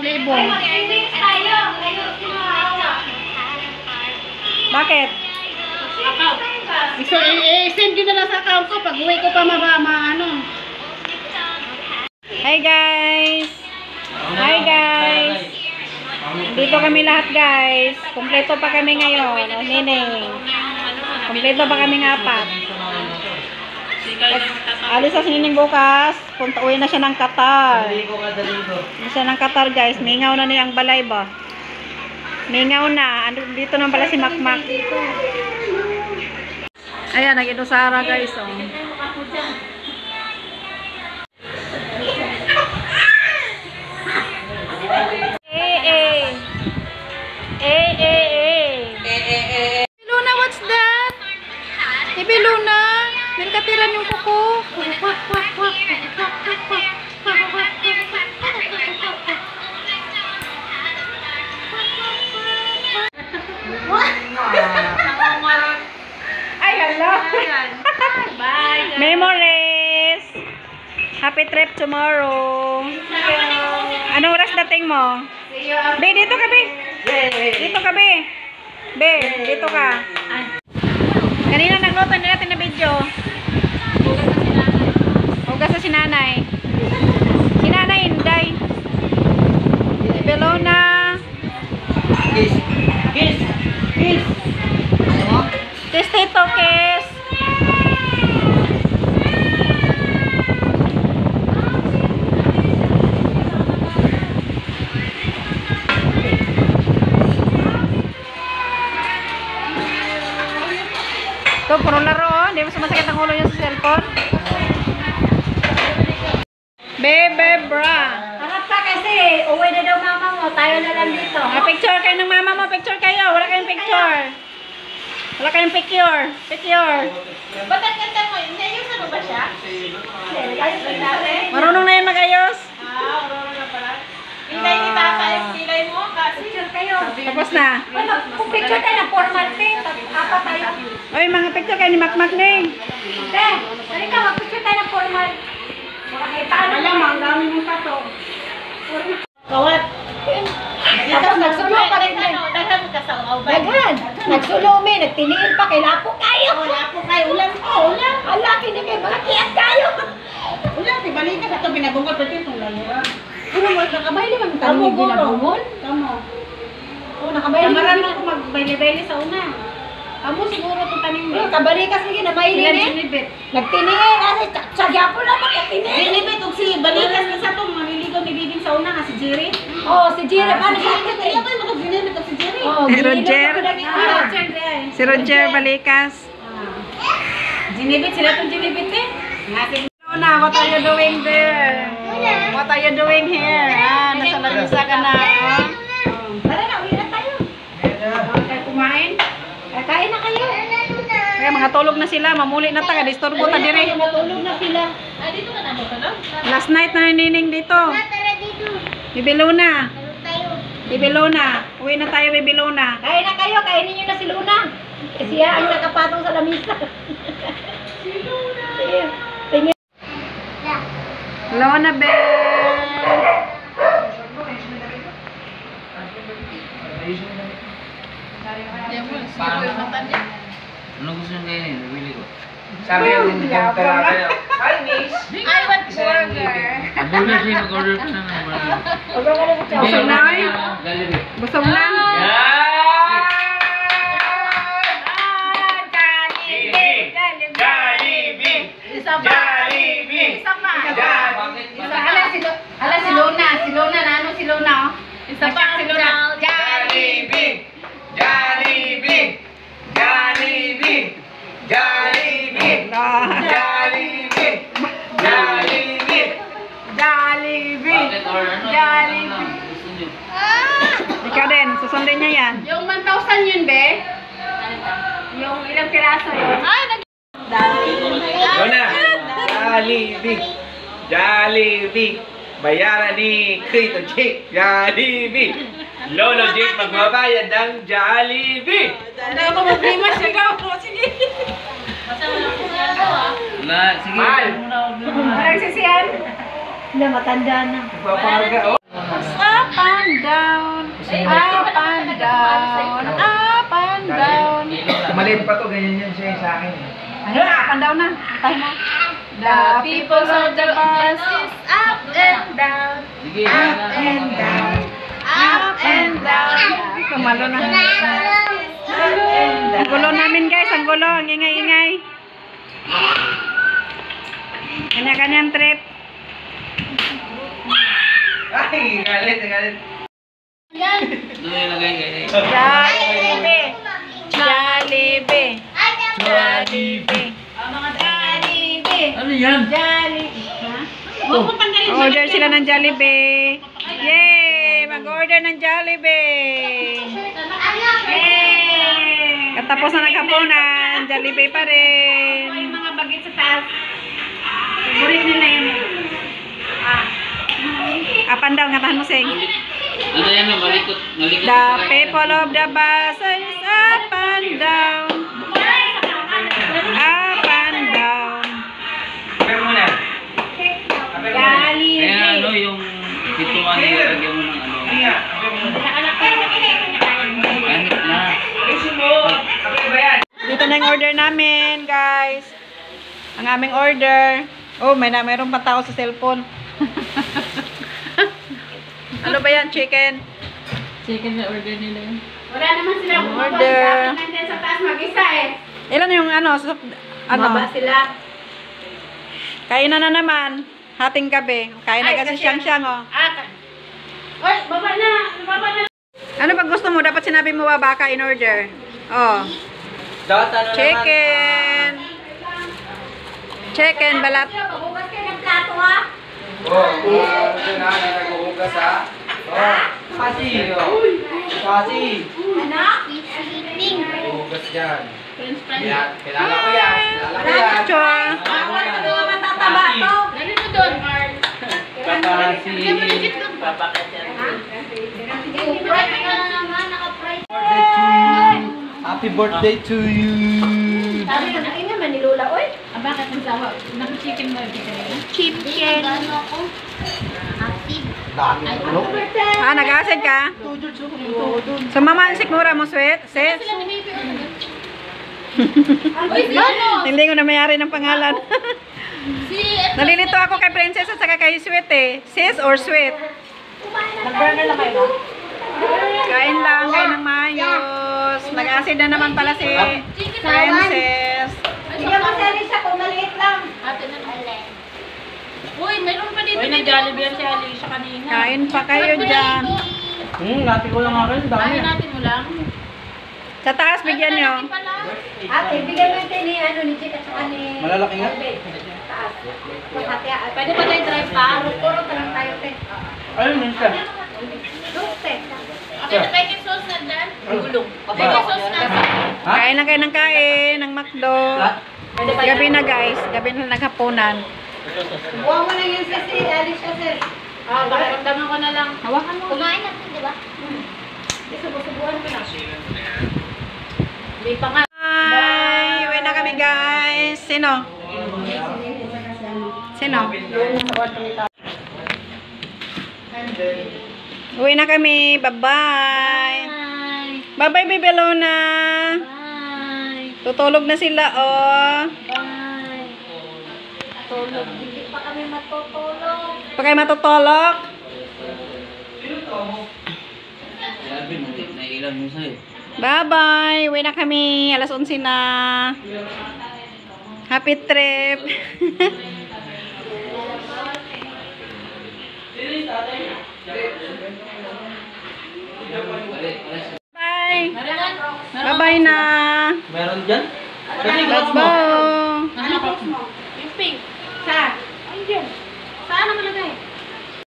libo. Bakit? I-send yun na lang sa account ko. Pag uwi ko pa ano. Hi guys! Hi guys! Dito kami lahat guys. Kompleto pa kami ngayon. O, Nining. Kompleto pa kami ng 4. Alis sa Nining bukas. Uwi na siya ng Qatar. Uwi siya ng Qatar guys. Mingaw na niya ang balay ba? Mingaw na. Dito na pala si Makmak. Ayan, nag-inusara guys. Oh. Luna, what's that? Ibi Luna, nagkatiran yung kuko. Ay, hello. Bye. Memories. Happy trip tomorrow. Anong oras dating mo? Be, dito ka, Be. Dito ka, Be. Be, dito ka. Kanina nagluto natin na video. Hugas sa sinanay. Sinanay, Inday. Belona. Kiss. Kiss. Kiss. Kiss, Tito, kiss. Ito, puro laro, oh. Hindi mo sumasakit ang ulo niya sa cellphone. Bebe, bra. Harap pa kasi, uwi na daw mama mo, tayo na lang dito. Picture kayo ng mama mo, picture kayo. Wala kayong picture. Wala kayong picture. Picture. Ba't ang ganda mo? Nayos ano ba siya? Nayos ba natin? Marunong na yun mag-ayos. Marunong na pala. Pilay ni tata, pilay mo, picture kayo. Tapos na. Kung picture tayo na formal thing, apat tayo. Oy, mga picture kayo ni Makmak Ning. Te, dali ka, mag-picture tayo na formal. Malamang, dami mong tato. Kawat. Tapos nagsulo pa rin din. Daghan ka sa uban. Daghan. Nagsulo mi, nagtiniin pa kay lapo kayo. Lapo kayo, ulan ko, ulan. Alaki na kayo, malakiat kayo. Ulan, tibalik ka sa ito, binabungkot pa ito. Ano mo, nakabayli mang tanong ginabungon? Tamo. Oo, nakabayli. Kamaran mo ako magbayli-bayli sa una. Amo siguro ito tanim mo. Kabali ka sige, nabayli Ilan ni. sinibit? Nagtiniin, kasi tsagya po naman nagtiniin. Sinibit, kung si Balikas ka sa ito, maliligaw ni Bibing sa una nga si Jerry. Oo, si Jira, paano siya Kaya nagtiniin? ba yung mag-sinibit si Jerry? Oo, Si ginilo Roger. ko nagtiniin. Si Roger Balikas. Ginibit, sila itong ginibit eh. Luna, what are you doing there? What are you doing here? Ah, nasa lamisa ka na. Tara na, uwi na tayo. Kayo kumain? Kain na kayo. Kaya mga tulog na sila, mamuli na ta, disturbo ta dire. Matulog na sila. Dito ka na matulog? Last night na nining dito. Tara dito. Bibi Luna. Tayo. Bibi Luna. Uwi na tayo, Bibi Luna. Kain na kayo, kainin nyo na si Luna. Kasi siya ang nakapatong sa lamisa. Si Luna. Tingin. Luna Bell. Ano gusto nyo kainin? Bibili ko. Sabi yung talakaya. Hi, miss! I want burger. Burger siya, mag-order ka na ng burger. Busog na eh. Gallery. Busog na. Isa pa. Isa pa. Hala si Luna. Si Luna na ano si Luna oh. Isa pa. Si Luna. Jollibee! Jollibee! Jollibee! Jollibee! Jollibee! Jollibee! Jollibee. Bakit or ano? Jollibee. Ano gusto nyo? Ikaw din, susundin niya yan. Yung 1,000 yun be? Yung ilang piraso yun? Ay, Luna! Jollibee! Jollibee! Bayaran ni Krito Jake! Jollibee! Lolo Jake magbabayad ng Jollibee! Hindi ako mag-lima siya ka. Sige. Na, sige. Mal! Walang sisiyan. Wala, matanda na. Magpapaharga, oh. Usapan. maliit pa to, ganyan yan siya sa akin. Ano na, up and down na. Tayo mo. The people of the bus is up and down. Sige, Up and down. Up and down. Kumalo na. Up and Ang gulo namin guys, ang gulo, ang ingay-ingay. Kanya-kanyang trip. Ay, galit, galit. Yan. Doon nilagay kayo. Jollibee. Jollibee. Jollibee. Jollibee. Ano yan? Jollibee. Order sila ng Jollibee. Yay! Mag-order ng Jollibee. Yay! Katapos na naghapunan, Jollibee pa rin. Yung mga bagay sa taas. Favorite nila yun. Up and down, ngatahan mo, Sing. Ano yan, malikot. Malikot. The people of the bus is up and down. Up and down. Pero muna. Jollibee. Kaya ano, yung pituan nila, lagyan mo ng ano. Ganit na. Dito na yung order namin, guys. Ang aming order. Oh, mayroon pa tao sa cellphone. Ano ba yan? Chicken? Chicken na order nila yun. Wala naman sila Order. nandyan sa taas mag-isa eh. Ilan yung ano? Baba sila. Kainan na naman. Hating gabi. Kain na kasi siyang-siyang, oh. Oy, baba na. Baba na. Ano pag gusto mo? Dapat sinabi mo baba ka in order. Oh. Chicken. Chicken, balat. Magugas kayo ng plato ha. Oo, ito na, nag-uugas ha. Oo. Kasi. Kasi. Ano? Eating. Uugas dyan. French fries. Kilala ko yan. Kilala ko yan. Chua. Bawal sa mga matataba to. Dali mo doon, Carl. Papasi. Hindi mo legit doon. Papakat yan. Fry ka na naman, naka-fry. Happy birthday to you. Sabi na, ay naman ni Lola, oy. Bakit ang sawa? Naka-chicken mo kanina? Chicken. Ano ako? Acid. Dami Ay, ano? happy birthday. Ah, nag-acid ka? So, mamansik mura mo, sweet? Sis? Sila ni Baby, ano? Uy, si ano? Hindi ko na mayari ng pangalan. Si... Nalilito ako kay Princess at saka kay Sweet eh. Sis or Sweet? Nag-burner lang kayo, no? Kain lang, kain ng mayos. Nag-acid na naman pala si Princess. Bigyan mo si Alicia kung maliit lang. Ate na lang. Uy, mayroon pa dito. Uy, nag-Jollibee yan si Alicia kanina. Kain pa kayo dyan. Nati ko lang ako. Dami. Kain natin mo lang. Sa taas, bigyan nyo. Ate, bigyan mo ito ni, ni Chick at saka ni... Malalaki nga. Taas. Masati, Pwede pa tayo drive pa? Puro ka lang tayo, te. Ayun, yun siya. Te. Okay, nabay sauce na dyan. Gulong. Okay, sauce na. Ha? Kain lang kayo ng kain, ng McDo. Gabi na guys, gabi na naghapunan. Buwan mo na yun si Alicia, sis. Ah, pakiramdaman ko na lang. Hawakan mo. Kumain natin, di ba? Subusubuan ko na. Hindi pa nga. Bye! Uwi na kami guys. Sino? Sino? Uwi na kami. Bye-bye. Bye-bye, Baby Luna. Bye. Tutulog na sila, oh. Bye. Tulog. Hindi pa kami matutulog. Pa kayo matutulog? Sabi mo, nailan mo sa'yo. Bye-bye. Uwi na kami. Alas 11 na. Happy trip. Bye. Bye-bye na. Meron dyan? Bye-bye.